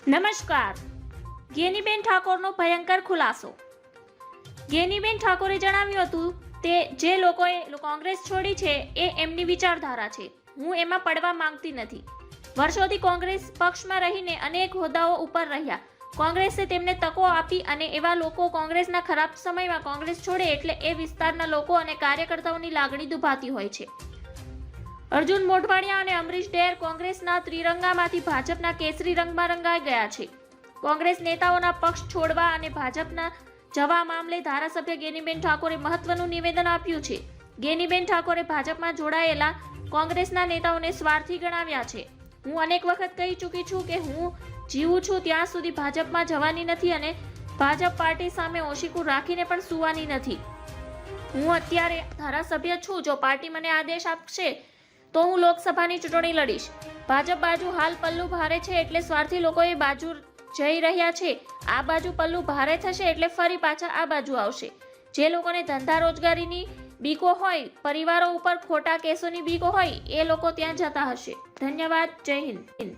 નમસ્કાર. ગેનીબેન ઠાકોરનો ભયંકર ખુલાસો. ગેનીબેન ઠાકોરે જણાવ્યું હતું તે જે લોકોએ કોંગ્રેસ છોડી છે એ એમની વિચારધારા છે. હું એમાં પડવા માંગતી નથી. વર્ષોથી કોંગ્રેસ પક્ષમાં રહીને અનેક હોદ્દાઓ ઉપર રહ્યા. કોંગ્રેસે તેમને તકો આપી અને એવા લોકો કોંગ્રેસના ખરાબ સમયમાં કોંગ્રેસ છોડે એટલે એ વિસ્તારના લોકો અને કાર્યકર્તાઓની લાગણી દુભાતી હોય છે. અર્જુન મોઢવાડિયા અને અમરીશ ડેર કોંગ્રેસના ત્રિરંગામાંથી ભાજપના કેસરી રંગમાં રંગાઈ ગયા છે. કોંગ્રેસ નેતાઓના પક્ષ છોડવા અને ભાજપના જવા મામલે ધારાસભ્ય ગેનીબેન ઠાકોરે મહત્વનું નિવેદન આપ્યું છે. ગેનીબેન ઠાકોરે ભાજપમાં જોડાયેલા કોંગ્રેસના નેતાઓને સ્વાર્થી ગણાવ્યા છે. હું અનેક વખત કહી ચૂકી છું કે હું જીવું છું ત્યાં સુધી ભાજપમાં જવાની નથી અને ભાજપ પાર્ટી સામે ઓશિકું રાખીને પણ સુવાની નથી. હું અત્યારે ધારાસભ્ય છું. જો પાર્ટી મને આદેશ આપશે તો હું લોકસભાની ચૂંટણી લડીશ. ભાજપ બાજુ હાલ પલ્લું ભારે છે એટલે સ્વાર્થી લોકો એ બાજુ જઈ રહ્યા છે. આ બાજુ પલ્લું ભારે થશે એટલે ફરી પાછા આ બાજુ આવશે. જે લોકોને ધંધા રોજગારીની બીકો હોય, પરિવારો ઉપર ખોટા કેસોની બીકો હોય, એ લોકો ત્યાં જતા હશે. ધન્યવાદ. જય હિન્દ.